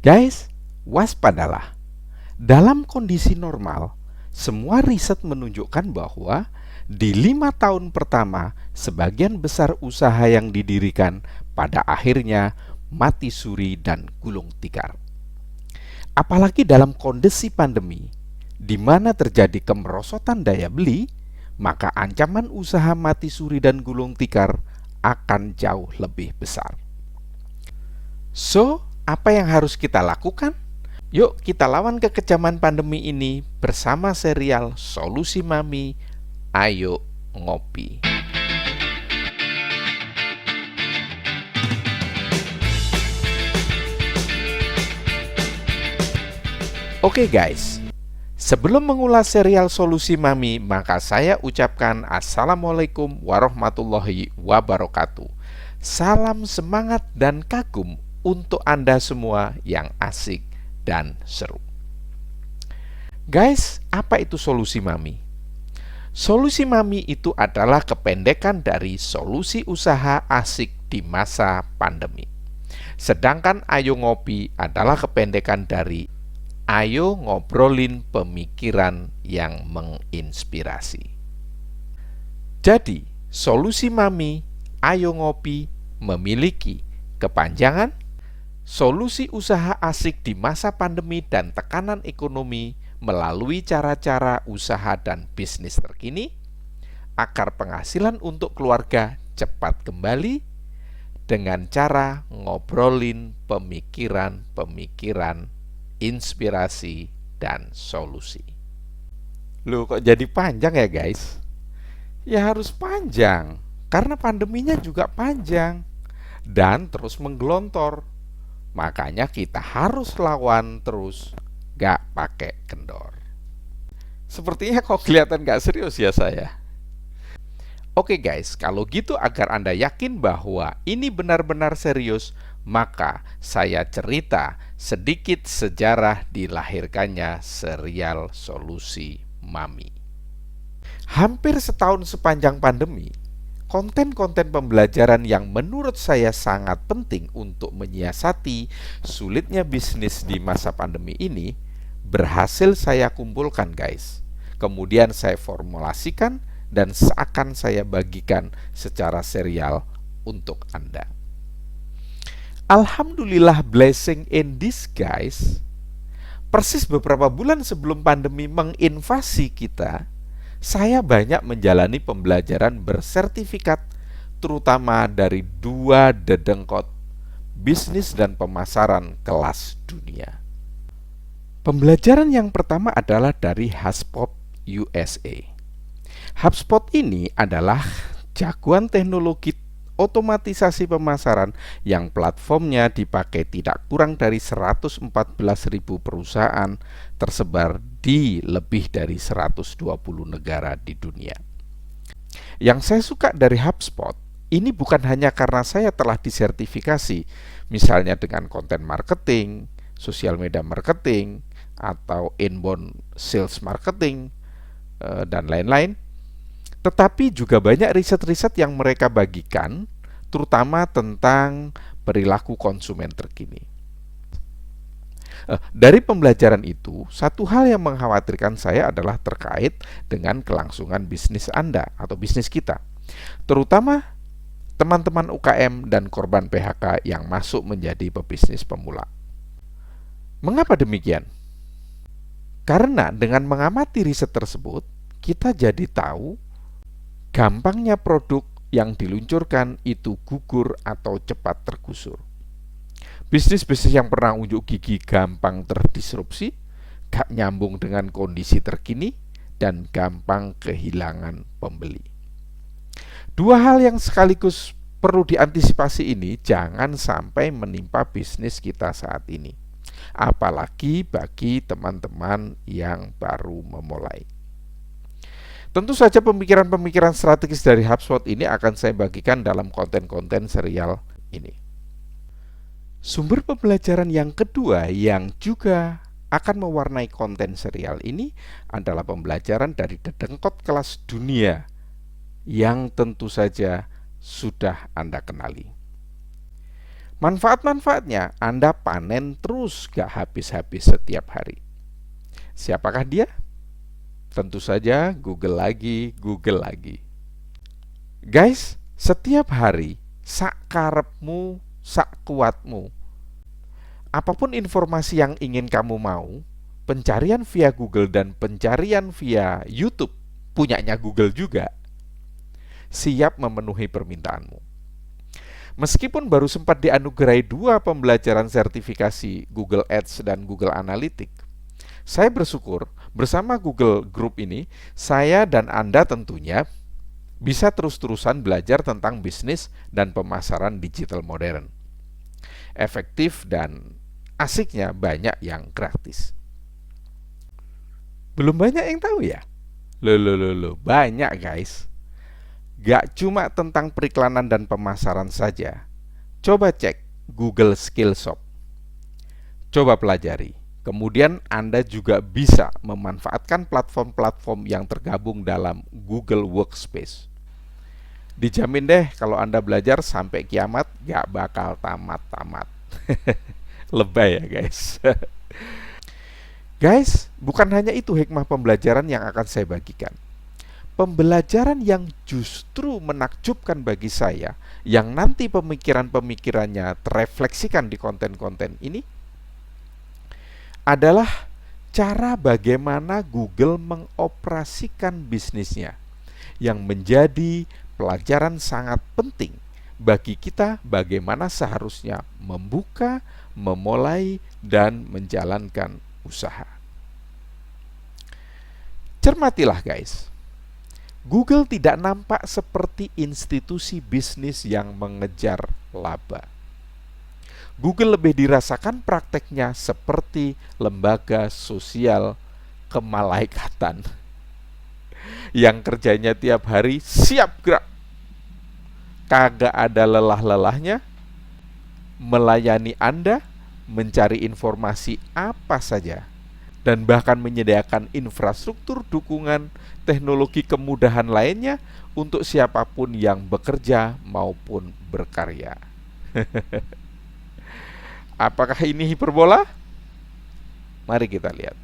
Guys, waspadalah. Dalam kondisi normal, semua riset menunjukkan bahwa di 5 tahun pertama, sebagian besar usaha yang didirikan pada akhirnya mati suri dan gulung tikar. Apalagi dalam kondisi pandemi, di mana terjadi kemerosotan daya beli, maka ancaman usaha mati suri dan gulung tikar akan jauh lebih besar. So, apa yang harus kita lakukan? Yuk kita lawan kekejaman pandemi ini bersama serial Solusi Mami, Ayo Ngopi. Oke guys, sebelum mengulas serial Solusi Mami, maka saya ucapkan Assalamualaikum warahmatullahi wabarakatuh. Salam semangat dan kagum untuk Anda semua yang asik dan seru. Guys, apa itu Solusi Mami? Solusi Mami itu adalah kependekan dari Solusi Usaha Asik di Masa Pandemi. Sedangkan Ayo Ngopi adalah kependekan dari Ayo Ngobrolin Pemikiran yang Menginspirasi. Jadi, Solusi Mami, Ayo Ngopi memiliki kepanjangan Solusi Usaha Asik di Masa Pandemi dan Tekanan Ekonomi melalui cara-cara usaha dan bisnis terkini, akar penghasilan untuk keluarga cepat kembali dengan cara ngobrolin pemikiran-pemikiran, inspirasi, dan solusi. Loh, kok jadi panjang ya guys? Ya harus panjang, karena pandeminya juga panjang dan terus menggelontor. Makanya kita harus lawan terus, gak pakai kendor. Sepertinya kok kelihatan gak serius ya saya. Oke guys, kalau gitu agar Anda yakin bahwa ini benar-benar serius, maka saya cerita sedikit sejarah dilahirkannya serial Solusi Mami. Hampir setahun sepanjang pandemi, konten-konten pembelajaran yang menurut saya sangat penting untuk menyiasati sulitnya bisnis di masa pandemi ini berhasil saya kumpulkan guys. Kemudian saya formulasikan dan akan saya bagikan secara serial untuk Anda. Alhamdulillah, blessing in disguise. Persis beberapa bulan sebelum pandemi menginvasi kita, saya banyak menjalani pembelajaran bersertifikat, terutama dari 2 dedengkot bisnis dan pemasaran kelas dunia. Pembelajaran yang pertama adalah dari HubSpot USA. HubSpot ini adalah jagoan teknologi otomatisasi pemasaran yang platformnya dipakai tidak kurang dari 114.000 perusahaan tersebar di lebih dari 120 negara di dunia. Yang saya suka dari HubSpot ini bukan hanya karena saya telah disertifikasi, misalnya dengan konten marketing, sosial media marketing, atau inbound sales marketing, dan lain-lain, tetapi juga banyak riset-riset yang mereka bagikan, terutama tentang perilaku konsumen terkini. Dari pembelajaran itu, satu hal yang mengkhawatirkan saya adalah terkait dengan kelangsungan bisnis Anda atau bisnis kita, terutama teman-teman UKM dan korban PHK yang masuk menjadi pebisnis pemula. Mengapa demikian? Karena dengan mengamati riset tersebut, kita jadi tahu gampangnya produk yang diluncurkan itu gugur atau cepat tergusur. Bisnis-bisnis yang pernah unjuk gigi gampang terdisrupsi, gak nyambung dengan kondisi terkini, dan gampang kehilangan pembeli. 2 hal yang sekaligus perlu diantisipasi ini jangan sampai menimpa bisnis kita saat ini, apalagi bagi teman-teman yang baru memulai. Tentu saja pemikiran-pemikiran strategis dari HubSpot ini akan saya bagikan dalam konten-konten serial ini. Sumber pembelajaran yang kedua yang juga akan mewarnai konten serial ini adalah pembelajaran dari dedengkot kelas dunia yang tentu saja sudah Anda kenali. Manfaat-manfaatnya Anda panen terus gak habis-habis setiap hari. Siapakah dia? Tentu saja Google lagi, Google lagi. Guys, setiap hari sak karepmu, sak kuatmu. Apapun informasi yang ingin kamu mau, pencarian via Google dan pencarian via YouTube punyanya Google juga, siap memenuhi permintaanmu. Meskipun baru sempat dianugerahi 2 pembelajaran sertifikasi Google Ads dan Google Analytics, saya bersyukur bersama Google Group ini, saya dan Anda tentunya bisa terus-terusan belajar tentang bisnis dan pemasaran digital modern. Efektif dan asiknya banyak yang gratis. Belum banyak yang tahu ya? Loh, banyak guys. Gak cuma tentang periklanan dan pemasaran saja. Coba cek Google Skillshop. Coba pelajari. Kemudian Anda juga bisa memanfaatkan platform-platform yang tergabung dalam Google Workspace. Dijamin deh kalau Anda belajar sampai kiamat gak bakal tamat-tamat. Lebay ya guys. Guys, bukan hanya itu hikmah pembelajaran yang akan saya bagikan. Pembelajaran yang justru menakjubkan bagi saya, yang nanti pemikiran-pemikirannya terefleksikan di konten-konten ini, adalah cara bagaimana Google mengoperasikan bisnisnya, yang menjadi pelajaran sangat penting bagi kita bagaimana seharusnya membuka, memulai, dan menjalankan usaha. Cermatilah guys. Google tidak nampak seperti institusi bisnis yang mengejar laba. Google lebih dirasakan prakteknya seperti lembaga sosial kemalaikatan yang kerjanya tiap hari siap gerak, kagak ada lelah-lelahnya, melayani Anda, mencari informasi apa saja, dan bahkan menyediakan infrastruktur dukungan teknologi kemudahan lainnya untuk siapapun yang bekerja maupun berkarya. Apakah ini hiperbola? Mari kita lihat.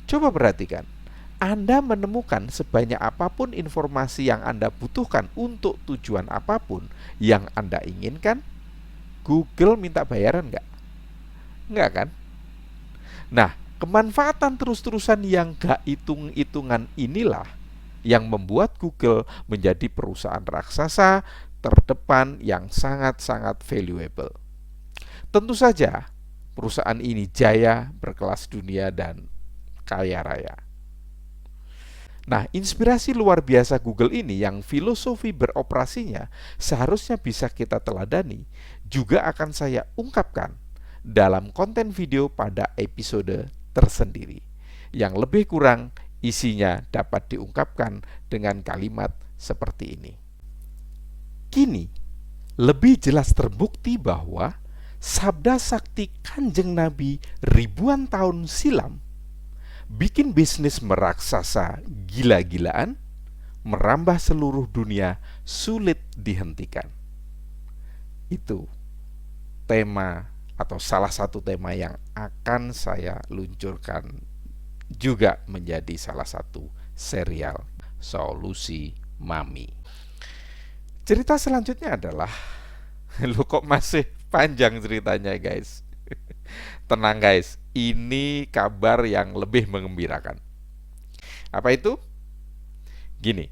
Coba perhatikan. Anda menemukan sebanyak apapun informasi yang Anda butuhkan untuk tujuan apapun yang Anda inginkan, Google minta bayaran nggak? Nggak kan? Nah, kemanfaatan terus-terusan yang gak hitung-hitungan inilah yang membuat Google menjadi perusahaan raksasa terdepan yang sangat-sangat valuable. Tentu saja, perusahaan ini jaya, berkelas dunia, dan kaya raya. Nah, inspirasi luar biasa Google ini yang filosofi beroperasinya seharusnya bisa kita teladani, juga akan saya ungkapkan dalam konten video pada episode tersendiri, yang lebih kurang isinya dapat diungkapkan dengan kalimat seperti ini. Kini, lebih jelas terbukti bahwa sabda sakti Kanjeng Nabi ribuan tahun silam bikin bisnis meraksasa gila-gilaan, merambah seluruh dunia sulit dihentikan. Itu tema atau salah satu tema yang akan saya luncurkan juga menjadi salah satu serial Solusi Mami. Cerita selanjutnya adalah lu kok masih panjang ceritanya guys. Tenang guys, ini kabar yang lebih mengembirakan. Apa itu? Gini,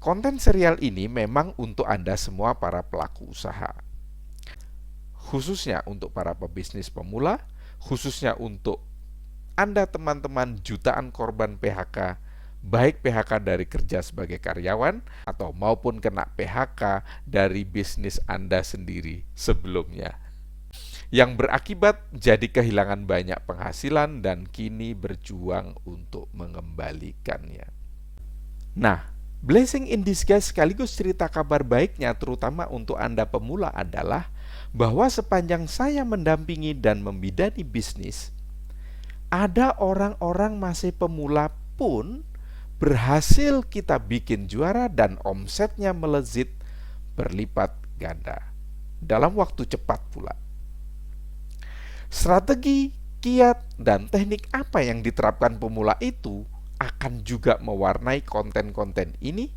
konten serial ini memang untuk Anda semua para pelaku usaha, khususnya untuk para pebisnis pemula, khususnya untuk Anda teman-teman jutaan korban PHK, baik PHK dari kerja sebagai karyawan atau maupun kena PHK dari bisnis Anda sendiri sebelumnya, yang berakibat jadi kehilangan banyak penghasilan dan kini berjuang untuk mengembalikannya. Nah, blessing in disguise sekaligus cerita kabar baiknya terutama untuk Anda pemula adalah bahwa sepanjang saya mendampingi dan membidani bisnis, ada orang-orang masih pemula pun berhasil kita bikin juara dan omsetnya melezit berlipat ganda dalam waktu cepat pula. Strategi, kiat, dan teknik apa yang diterapkan pemula itu akan juga mewarnai konten-konten ini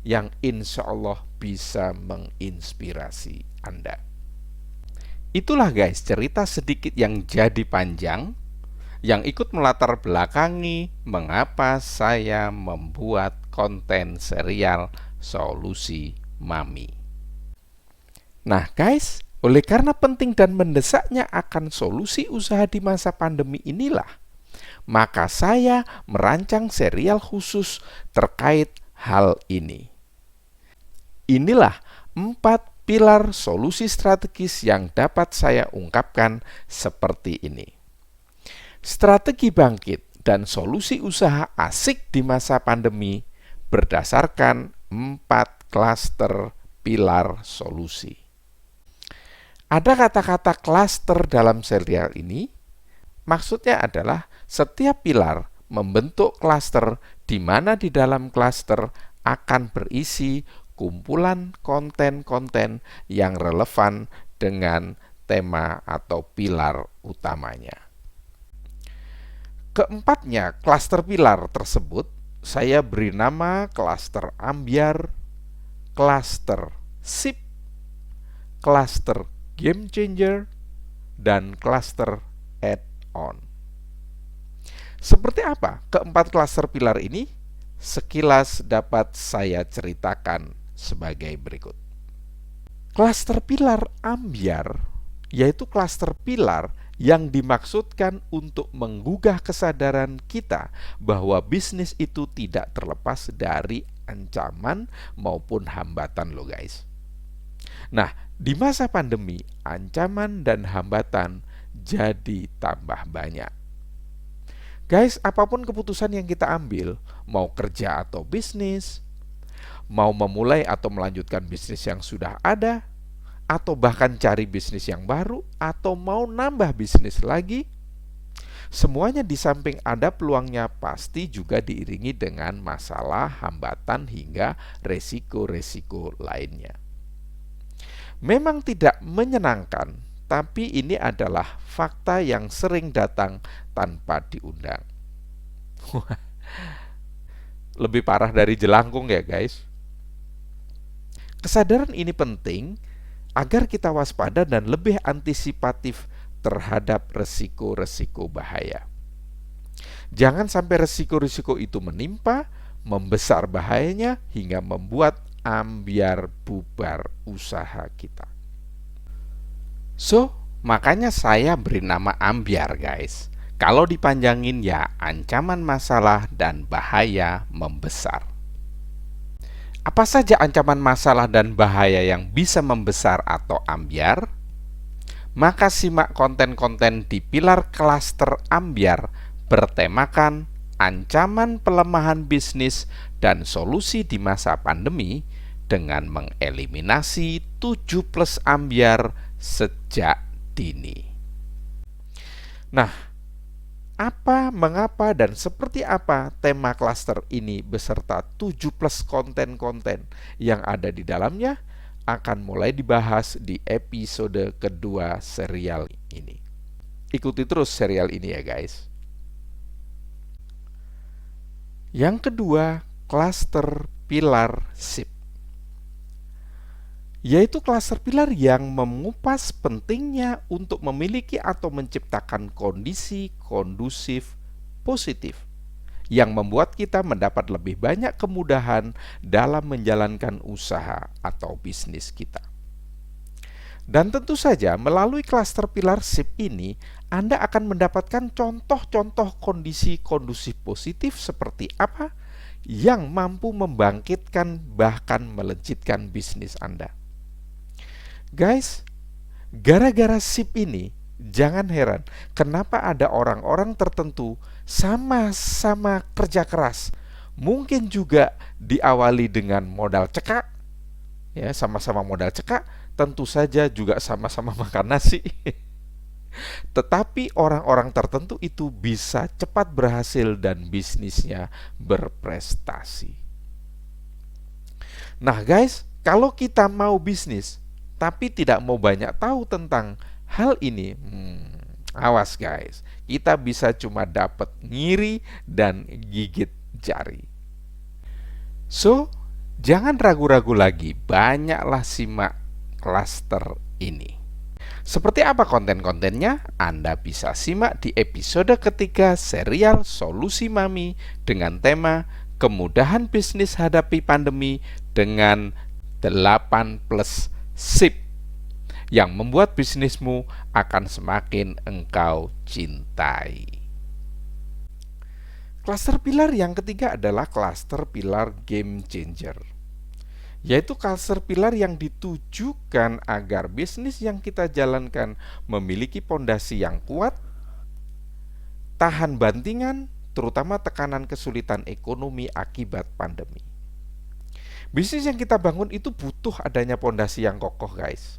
yang insya Allah bisa menginspirasi Anda. Itulah guys cerita sedikit yang jadi panjang, yang ikut melatar belakangi mengapa saya membuat konten serial Solusi Mami. Nah guys, oleh karena penting dan mendesaknya akan solusi usaha di masa pandemi inilah, maka saya merancang serial khusus terkait hal ini. Inilah 4 pilar solusi strategis yang dapat saya ungkapkan seperti ini. Strategi bangkit dan solusi usaha asik di masa pandemi berdasarkan 4 klaster pilar solusi. Ada kata-kata klaster dalam serial ini. Maksudnya adalah setiap pilar membentuk klaster di mana di dalam klaster akan berisi kumpulan konten-konten yang relevan dengan tema atau pilar utamanya. Keempatnya, klaster pilar tersebut saya beri nama klaster ambyar, klaster sip, klaster game changer, dan klaster add-on. Seperti apa keempat klaster pilar ini? Sekilas dapat saya ceritakan sebagai berikut. Klaster pilar ambyar yaitu klaster pilar yang dimaksudkan untuk menggugah kesadaran kita bahwa bisnis itu tidak terlepas dari ancaman maupun hambatan loh guys. Nah, di masa pandemi, ancaman dan hambatan jadi tambah banyak. Guys, apapun keputusan yang kita ambil, mau kerja atau bisnis, mau memulai atau melanjutkan bisnis yang sudah ada, atau bahkan cari bisnis yang baru, atau mau nambah bisnis lagi, semuanya di samping ada peluangnya pasti juga diiringi dengan masalah, hambatan, hingga resiko-resiko lainnya. Memang tidak menyenangkan, tapi ini adalah fakta yang sering datang tanpa diundang. Lebih parah dari jelangkung ya guys. Kesadaran ini penting agar kita waspada dan lebih antisipatif terhadap resiko-resiko bahaya. Jangan sampai resiko-resiko itu menimpa, membesar bahayanya hingga membuat ambyar bubar usaha kita. So, makanya saya beri nama ambyar guys. Kalau dipanjangin ya ancaman masalah dan bahaya membesar. Apa saja ancaman masalah dan bahaya yang bisa membesar atau ambyar? Maka simak konten-konten di pilar klaster ambyar bertemakan ancaman pelemahan bisnis dan solusi di masa pandemi dengan mengeliminasi 7+ ambyar sejak dini. Nah, apa, mengapa, dan seperti apa tema klaster ini beserta 7+ konten-konten yang ada di dalamnya akan mulai dibahas di episode kedua serial ini. Ikuti terus serial ini ya guys. Yang kedua, klaster pilar SIP, yaitu klaster pilar yang mengupas pentingnya untuk memiliki atau menciptakan kondisi kondusif positif yang membuat kita mendapat lebih banyak kemudahan dalam menjalankan usaha atau bisnis kita. Dan tentu saja melalui klaster pilar SIP ini Anda akan mendapatkan contoh-contoh kondisi kondusif positif seperti apa yang mampu membangkitkan bahkan melejitkan bisnis Anda. Guys, gara-gara SIP ini jangan heran kenapa ada orang-orang tertentu sama-sama kerja keras, mungkin juga diawali dengan modal cekak, ya sama-sama modal cekak, tentu saja juga sama-sama makan nasi. Tetapi orang-orang tertentu itu bisa cepat berhasil dan bisnisnya berprestasi. Nah guys, kalau kita mau bisnis tapi tidak mau banyak tahu tentang hal ini, Awas guys, kita bisa cuma dapat ngiri dan gigit jari. So, jangan ragu-ragu lagi, banyaklah simak klaster ini. Seperti apa konten-kontennya? Anda bisa simak di episode ketiga serial Solusi Mami dengan tema Kemudahan Bisnis Hadapi Pandemi dengan 8+ SIP yang membuat bisnismu akan semakin engkau cintai. Klaster pilar yang ketiga adalah klaster pilar game changer, yaitu klaster pilar yang ditujukan agar bisnis yang kita jalankan memiliki pondasi yang kuat, tahan bantingan, terutama tekanan kesulitan ekonomi akibat pandemi. Bisnis yang kita bangun itu butuh adanya pondasi yang kokoh guys.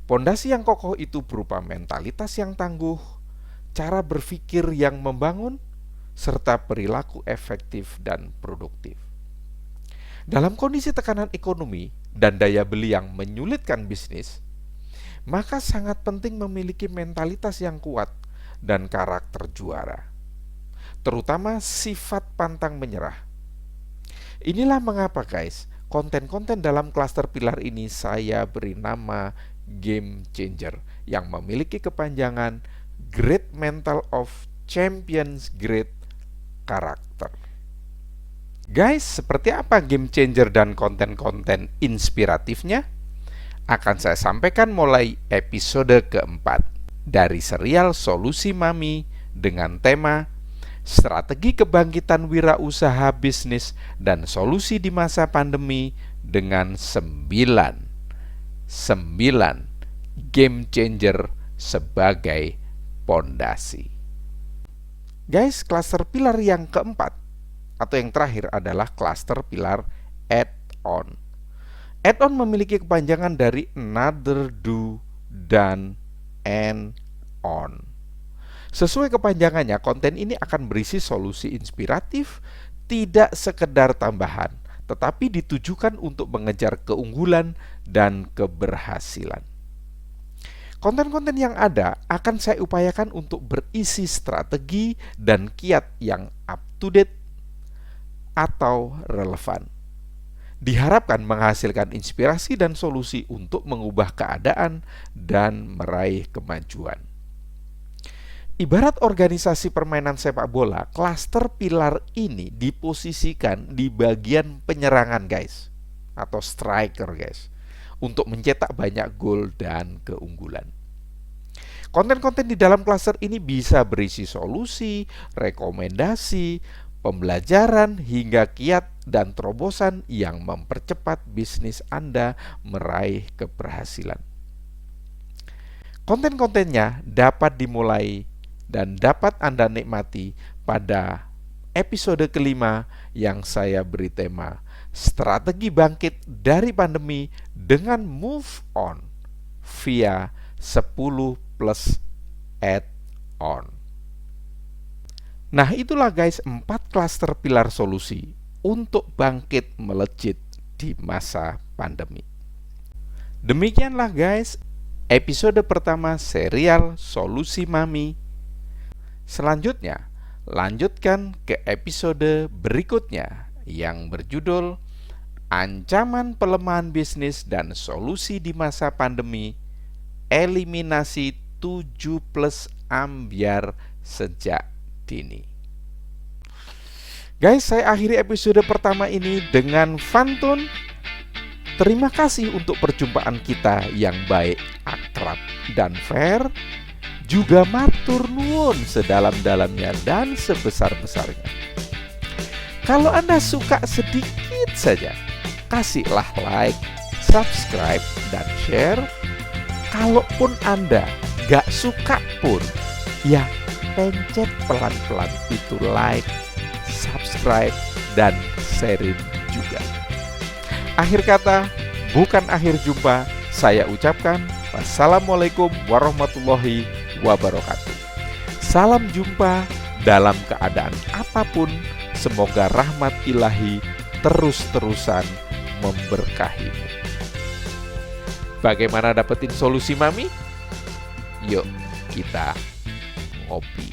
Pondasi yang kokoh itu berupa mentalitas yang tangguh, cara berpikir yang membangun, serta perilaku efektif dan produktif. Dalam kondisi tekanan ekonomi dan daya beli yang menyulitkan bisnis, maka sangat penting memiliki mentalitas yang kuat dan karakter juara, terutama sifat pantang menyerah. Inilah mengapa guys, konten-konten dalam klaster pilar ini saya beri nama Game Changer yang memiliki kepanjangan Great Mental of Champions Great Character. Guys, seperti apa Game Changer dan konten-konten inspiratifnya? Akan saya sampaikan mulai episode keempat dari serial Solusi Mami dengan tema Strategi Kebangkitan Wirausaha Bisnis dan Solusi di Masa Pandemi dengan 9 game changer sebagai pondasi. Guys, klaster pilar yang keempat atau yang terakhir adalah klaster pilar add-on. Add-on memiliki kepanjangan dari another, do, dan and on. Sesuai kepanjangannya, konten ini akan berisi solusi inspiratif, tidak sekedar tambahan, tetapi ditujukan untuk mengejar keunggulan dan keberhasilan. Konten-konten yang ada akan saya upayakan untuk berisi strategi dan kiat yang up to date atau relevan. Diharapkan menghasilkan inspirasi dan solusi untuk mengubah keadaan dan meraih kemajuan. Ibarat organisasi permainan sepak bola, klaster pilar ini diposisikan di bagian penyerangan guys, atau striker guys, untuk mencetak banyak gol dan keunggulan. Konten-konten di dalam klaster ini bisa berisi solusi, rekomendasi, pembelajaran, hingga kiat dan terobosan yang mempercepat bisnis Anda meraih keberhasilan. Konten-kontennya dapat dimulai dan dapat Anda nikmati pada episode kelima yang saya beri tema Strategi Bangkit dari Pandemi dengan Move On via 10+ add-on. Nah, itulah guys 4 klaster pilar solusi untuk bangkit melejit di masa pandemi. Demikianlah guys episode pertama serial Solusi Mami. Selanjutnya, lanjutkan ke episode berikutnya yang berjudul Ancaman Pelemahan Bisnis dan Solusi di Masa Pandemi, Eliminasi 7+ ambyar sejak dini. Guys, saya akhiri episode pertama ini dengan pantun. Terima kasih untuk perjumpaan kita yang baik, akrab, dan fair. Juga matur nuwun sedalam-dalamnya dan sebesar-besarnya. Kalau Anda suka sedikit saja, kasihlah like, subscribe, dan share. Kalaupun Anda gak suka pun, ya pencet pelan-pelan itu like, subscribe, dan sharing juga. Akhir kata, bukan akhir jumpa, saya ucapkan wassalamualaikum warahmatullahi wabarakatuh. Salam jumpa dalam keadaan apapun. Semoga rahmat ilahi terus-terusan memberkahimu. Bagaimana dapetin solusi Mami? Yuk kita ngopi.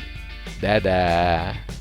Dadah.